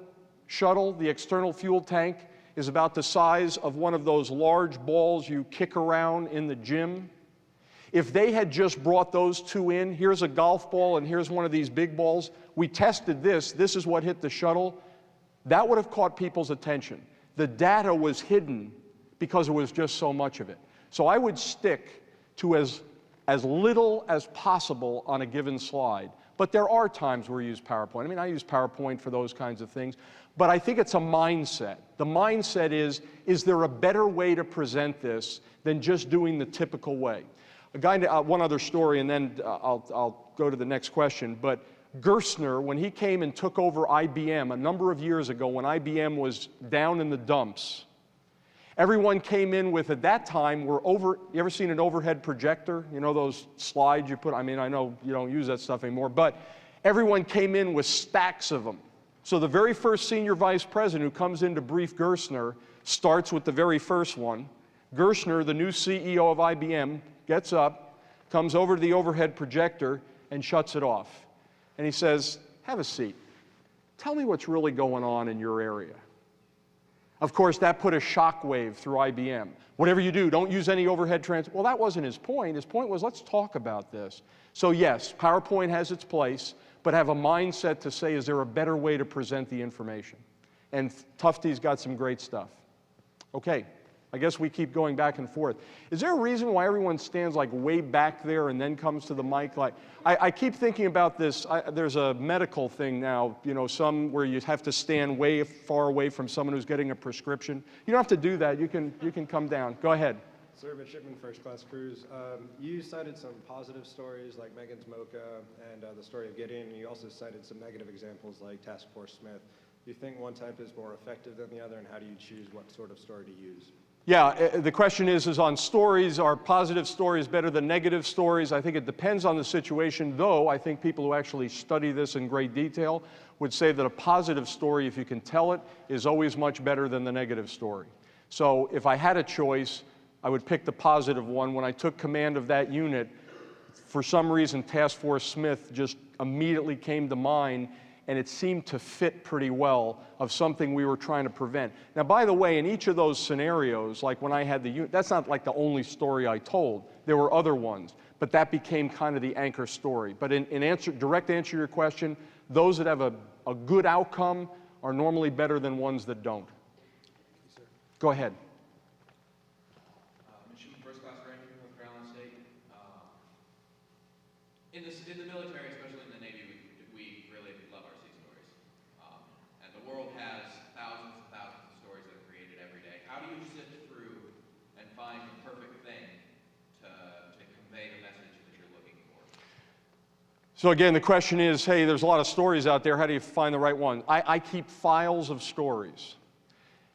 shuttle, the external fuel tank, is about the size of one of those large balls you kick around in the gym. If they had just brought those two in, here's a golf ball and here's one of these big balls, we tested this is what hit the shuttle, that would have caught people's attention. The data was hidden because there was just so much of it. So I would stick to as little as possible on a given slide. But there are times where you use PowerPoint. I mean, I use PowerPoint for those kinds of things. But I think it's a mindset. The mindset is there a better way to present this than just doing the typical way? One other story, and then I'll go to the next question. But Gerstner, when he came and took over IBM a number of years ago, when IBM was down in the dumps, everyone came in with, at that time, you ever seen an overhead projector? You know those slides you put, I mean, I know you don't use that stuff anymore, but everyone came in with stacks of them. So the very first senior vice president who comes in to brief Gerstner starts with the very first one. Gerstner, the new CEO of IBM, gets up, comes over to the overhead projector, and shuts it off. And he says, have a seat. Tell me what's really going on in your area. Of course, that put a shockwave through IBM. Whatever you do, don't use any overhead Well, that wasn't his point. His point was, let's talk about this. So yes, PowerPoint has its place, but have a mindset to say, is there a better way to present the information? And Tufte's got some great stuff. Okay, I guess we keep going back and forth. Is there a reason why everyone stands like way back there and then comes to the mic? Like, I keep thinking about this. There's a medical thing now, you know, some where you have to stand way far away from someone who's getting a prescription. You don't have to do that. You can come down. Go ahead. Sir, Midshipman, First Class Cruise. You cited some positive stories like Megan's Mocha and the story of Gideon, and you also cited some negative examples like Task Force Smith. Do you think one type is more effective than the other, and how do you choose what sort of story to use? Yeah, the question is on stories, are positive stories better than negative stories? I think it depends on the situation, though I think people who actually study this in great detail would say that a positive story, if you can tell it, is always much better than the negative story. So if I had a choice, I would pick the positive one. When I took command of that unit, for some reason, Task Force Smith just immediately came to mind, and it seemed to fit pretty well of something we were trying to prevent. Now, by the way, in each of those scenarios, like when I had the unit, that's not like the only story I told. There were other ones, but that became kind of the anchor story. But in direct answer to your question, those that have a good outcome are normally better than ones that don't. Yes, Go ahead. First Class Ranger, North Carolina State. In the military, especially in the Navy, we really love our sea stories. And the world has thousands and thousands of stories that are created every day. How do you sift through and find the perfect thing to convey the message that you're looking for? So again, the question is, hey, there's a lot of stories out there. How do you find the right one? I keep files of stories.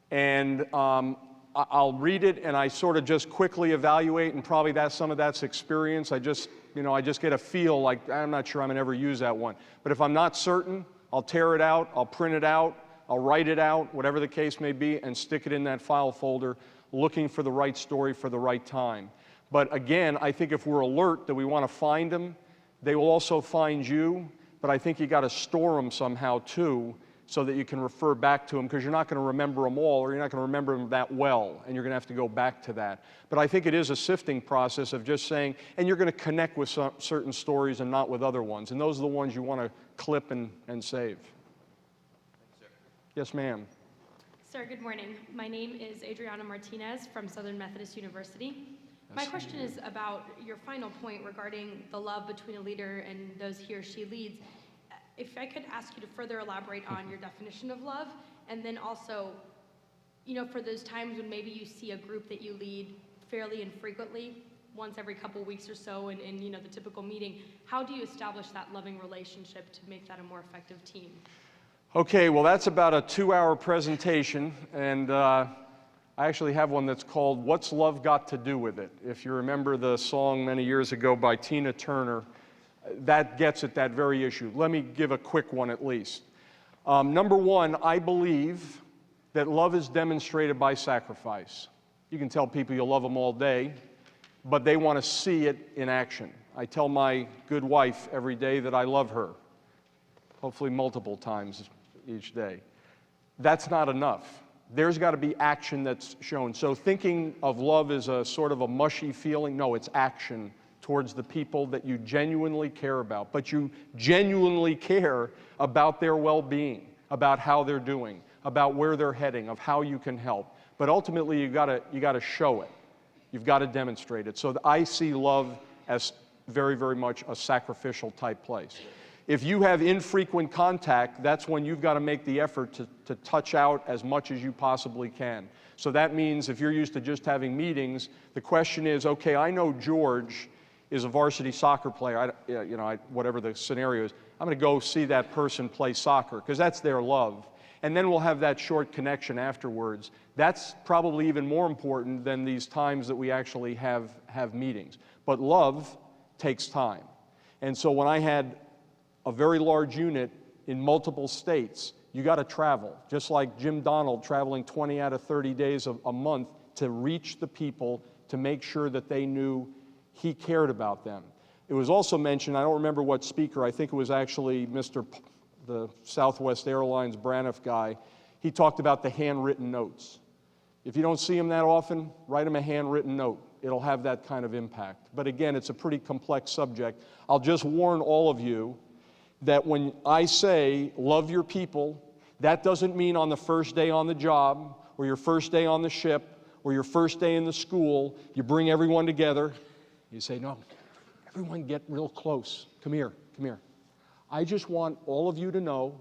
And I'll read it, and I sort of just quickly evaluate, and probably some of that's experience. I just get a feel like, I'm not sure I'm gonna ever use that one. But if I'm not certain, I'll tear it out, I'll print it out, I'll write it out, whatever the case may be, and stick it in that file folder, looking for the right story for the right time. But again, I think if we're alert that we wanna find them, they will also find you, but I think you gotta store them somehow too, so that you can refer back to them, because you're not going to remember them all, or you're not going to remember them that well, and you're going to have to go back to that. But I think it is a sifting process of just saying, and you're going to connect with certain stories and not with other ones, and those are the ones you want to clip and save. Yes, ma'am. Sir, good morning. My name is Adriana Martinez from Southern Methodist University. My question is about your final point regarding the love between a leader and those he or she leads. If I could ask you to further elaborate on your definition of love, and then also, you know, for those times when maybe you see a group that you lead fairly infrequently, once every couple weeks or so in you know, the typical meeting, how do you establish that loving relationship to make that a more effective team? Okay, well, that's about a 2-hour presentation, and I actually have one that's called What's Love Got to Do with It? If you remember the song many years ago by Tina Turner, that gets at that very issue. Let me give a quick one at least. Number one, I believe that love is demonstrated by sacrifice. You can tell people you love them all day, but they want to see it in action. I tell my good wife every day that I love her, hopefully multiple times each day. That's not enough. There's got to be action that's shown. So thinking of love as a sort of a mushy feeling, no, it's action towards the people that you genuinely care about, but you genuinely care about their well-being, about how they're doing, about where they're heading, of how you can help. But ultimately, you gotta show it. You've got to demonstrate it. So I see love as very, very much a sacrificial type place. If you have infrequent contact, that's when you've got to make the effort to touch out as much as you possibly can. So that means if you're used to just having meetings, the question is, okay, I know George is a varsity soccer player, whatever the scenario is, I'm going to go see that person play soccer, because that's their love. And then we'll have that short connection afterwards. That's probably even more important than these times that we actually have meetings. But love takes time. And so when I had a very large unit in multiple states, you got to travel, just like Jim Donald traveling 20 out of 30 days a month to reach the people, to make sure that they knew he cared about them. It was also mentioned, I don't remember what speaker, I think it was actually the Southwest Airlines Braniff guy. He talked about the handwritten notes. If you don't see him that often, write him a handwritten note. It'll have that kind of impact. But again, it's a pretty complex subject. I'll just warn all of you that when I say love your people, that doesn't mean on the first day on the job, or your first day on the ship, or your first day in the school, you bring everyone together. You say, no, everyone get real close. Come here, come here. I just want all of you to know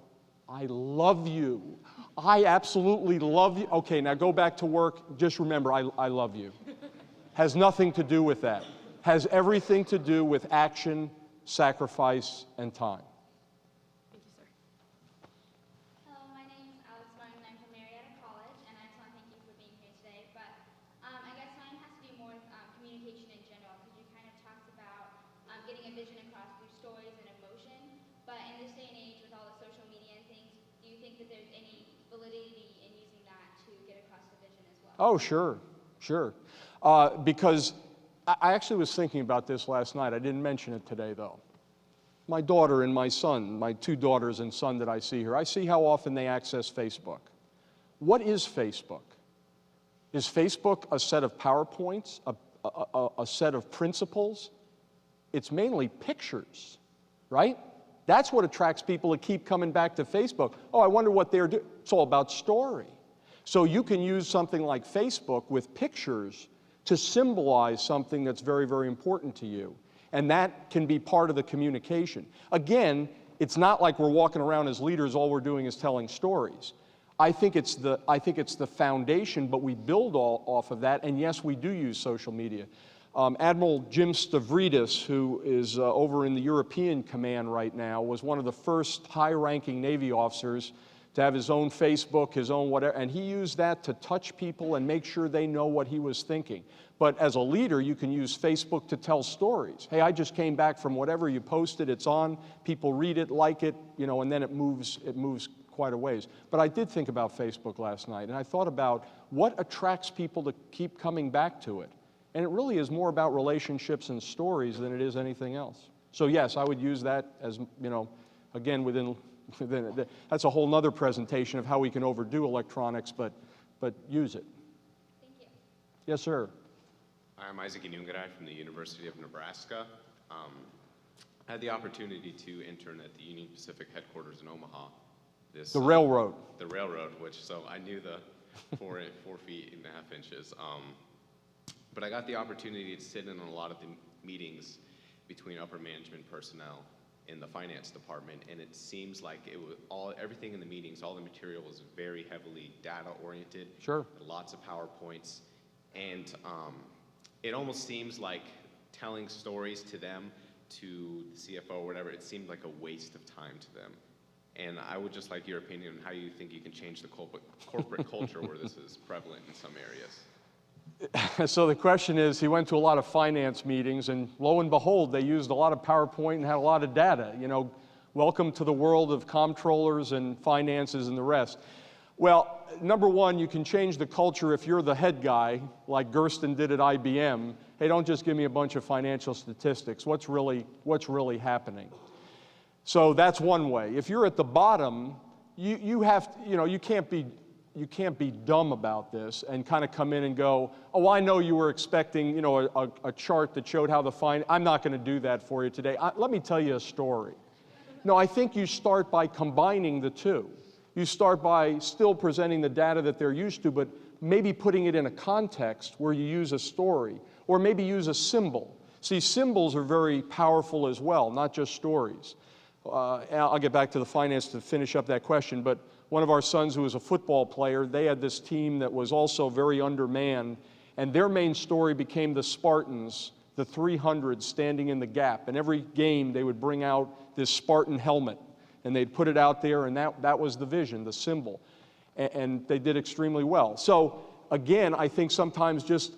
I love you. I absolutely love you. Okay, now go back to work. Just remember, I love you. Has nothing to do with that. Has everything to do with action, sacrifice, and time. Thank you, sir. Hello, my name is Alex Martin. I'm from Marietta College, and I just want to thank you for being here today. But I guess mine has to do more with communication in general, because you kind of talked about getting a vision across through stories and emotion. But in this day and age, with all the social media and things, do you think that there's any validity in using that to get across the vision as well? Oh, sure, sure. Because I actually was thinking about this last night. I didn't mention it today, though. My daughter and my son, my two daughters and son that I see here, I see how often they access Facebook. What is Facebook? Is Facebook a set of PowerPoints, a set of principles? It's mainly pictures, right? That's what attracts people to keep coming back to Facebook. Oh, I wonder what they're doing. It's all about story. So you can use something like Facebook with pictures to symbolize something that's very, very important to you. And that can be part of the communication. Again, it's not like we're walking around as leaders, all we're doing is telling stories. I think it's the foundation, but we build all off of that, and yes, we do use social media. Admiral Jim Stavridis, who is over in the European Command right now, was one of the first high-ranking Navy officers to have his own Facebook, his own whatever, and he used that to touch people and make sure they know what he was thinking. But as a leader, you can use Facebook to tell stories. Hey, I just came back from whatever you posted, it's on, people read it, like it, and then it moves quite a ways. But I did think about Facebook last night, and I thought about what attracts people to keep coming back to it. And it really is more about relationships and stories than it is anything else. So yes, I would use that as, again, that's a whole nother presentation of how we can overdo electronics, but use it. Thank you. Yes, sir. I'm Isaac Inungarai from the University of Nebraska. I had the opportunity to intern at the Union Pacific headquarters in Omaha. The railroad. The railroad, so I knew the 4 feet and a half inches. But I got the opportunity to sit in on a lot of the meetings between upper management personnel in the finance department, and it seems like it was everything in the meetings, all the material was very heavily data oriented. Sure. Lots of PowerPoints, and it almost seems like telling stories to them, to the CFO or whatever, it seemed like a waste of time to them. And I would just like your opinion on how you think you can change the corporate culture where this is prevalent in some areas. So the question is, he went to a lot of finance meetings, and lo and behold, they used a lot of PowerPoint and had a lot of data. Welcome to the world of comptrollers and finances and the rest. Well, number one, you can change the culture if you're the head guy, like Gersten did at IBM. Hey, don't just give me a bunch of financial statistics. What's really happening? So that's one way. If you're at the bottom, you can't be dumb about this and kind of come in and go, oh, I know you were expecting, a chart that showed how I'm not going to do that for you today. Let me tell you a story. No, I think you start by combining the two. You start by still presenting the data that they're used to, but maybe putting it in a context where you use a story, or maybe use a symbol. See, symbols are very powerful as well, not just stories. I'll get back to the finance to finish up that question, but one of our sons who was a football player, they had this team that was also very undermanned, and their main story became the Spartans, the 300 standing in the gap. And every game they would bring out this Spartan helmet, and they'd put it out there, and that was the vision, the symbol. And they did extremely well. So again, I think sometimes just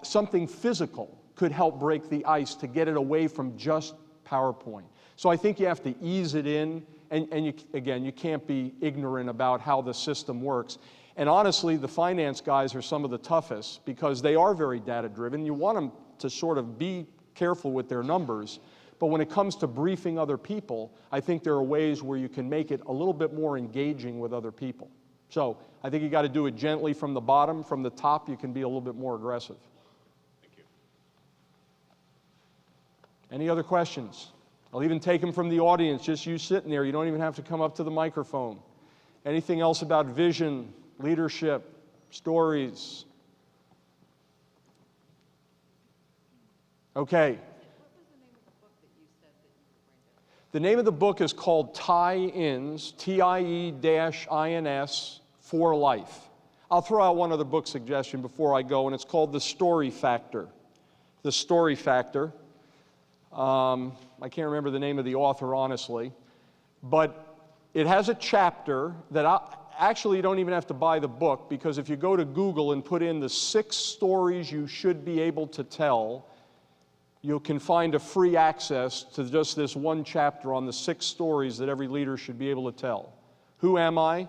something physical could help break the ice to get it away from just PowerPoint. So I think you have to ease it in, and you can't be ignorant about how the system works. And honestly, the finance guys are some of the toughest because they are very data-driven. You want them to sort of be careful with their numbers, but when it comes to briefing other people, I think there are ways where you can make it a little bit more engaging with other people. So I think you got to do it gently from the bottom. From the top, you can be a little bit more aggressive. Thank you. Any other questions? I'll even take them from the audience, just you sitting there. You don't even have to come up to the microphone. Anything else about vision, leadership, stories? Okay. The name of the book is called Tie-Ins, Tie-ins, for Life. I'll throw out one other book suggestion before I go, and it's called The Story Factor. The Story Factor. I can't remember the name of the author, honestly, but it has a chapter that actually you don't even have to buy the book, because if you go to Google and put in the 6 stories you should be able to tell, you can find a free access to just this one chapter on the 6 stories that every leader should be able to tell. Who am I?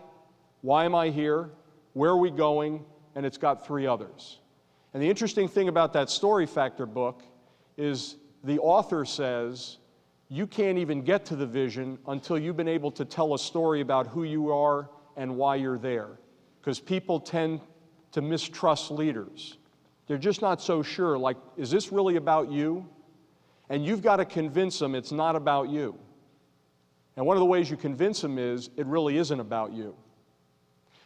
Why am I here? Where are we going? And it's got 3 others. And the interesting thing about that Story Factor book is the author says you can't even get to the vision until you've been able to tell a story about who you are and why you're there. Because people tend to mistrust leaders. They're just not so sure, like, is this really about you? And you've got to convince them it's not about you. And one of the ways you convince them is it really isn't about you.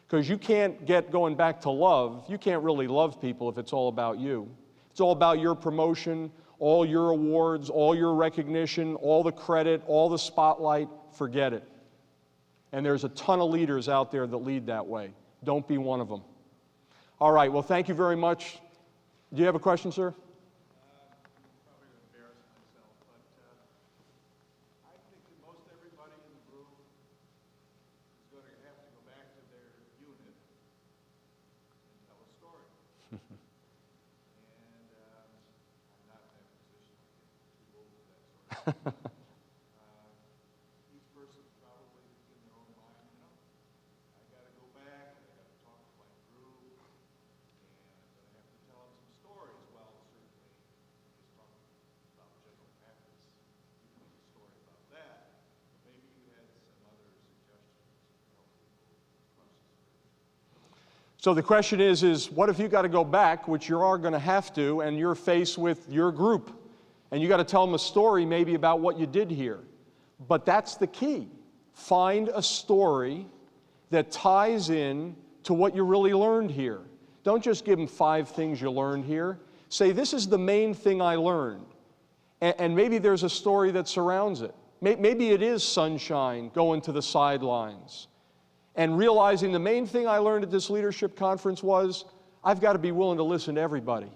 Because you can't get going back to love. You can't really love people if it's all about you. It's all about your promotion, all your awards, all your recognition, all the credit, all the spotlight. Forget it. And there's a ton of leaders out there that lead that way. Don't be one of them. All right, well, thank you very much. Do you have a question, sir? Probably embarrass myself, but I think that most everybody in the group is going to have to go back to their unit and tell a story. And I'm not in that position. I'm too old for that sort of thing. Each person's probably in their own mind, you know, I got to go back, I got to talk to my group, and I have to tell them some stories. Well, certainly, just talking about general practice, you can make a story about that, but maybe you had some other suggestions to help people cross this bridge. So the question is what if you got to go back, which you are going to have to, and you're faced with your group, and you got to tell them a story maybe about what you did here. But that's the key. Find a story that ties in to what you really learned here. Don't just give them 5 things you learned here. Say, this is the main thing I learned. And maybe there's a story that surrounds it. Maybe it is sunshine going to the sidelines and realizing the main thing I learned at this leadership conference was I've got to be willing to listen to everybody.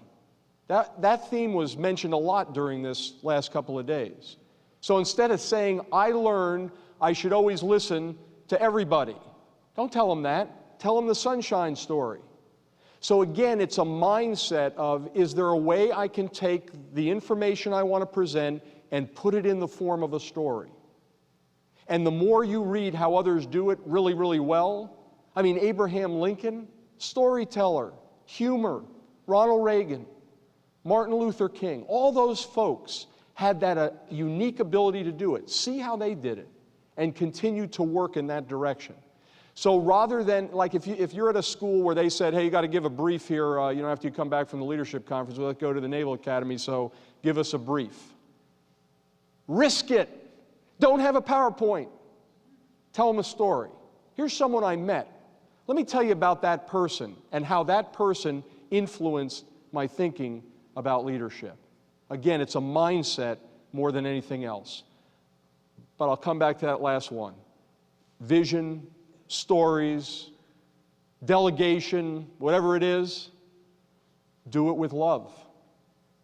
That theme was mentioned a lot during this last couple of days. So instead of saying, I learned I should always listen to everybody, don't tell them that. Tell them the sunshine story. So again, it's a mindset of, is there a way I can take the information I want to present and put it in the form of a story? And the more you read how others do it really, really well, I mean, Abraham Lincoln, storyteller, humor, Ronald Reagan, Martin Luther King, all those folks had that unique ability to do it. See how they did it and continue to work in that direction. So rather than, like if you're at a school where they said, hey, you got to give a brief here, after you come back from the leadership conference, we'll go to the Naval Academy, so give us a brief. Risk it. Don't have a PowerPoint. Tell them a story. Here's someone I met. Let me tell you about that person and how that person influenced my thinking about leadership. Again, it's a mindset more than anything else. but I'll come back to that last one. Vision, stories, delegation, whatever it is, do it with love.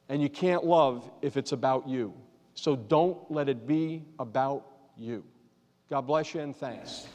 And you can't love if it's about you. So don't let it be about you. God bless you and thanks.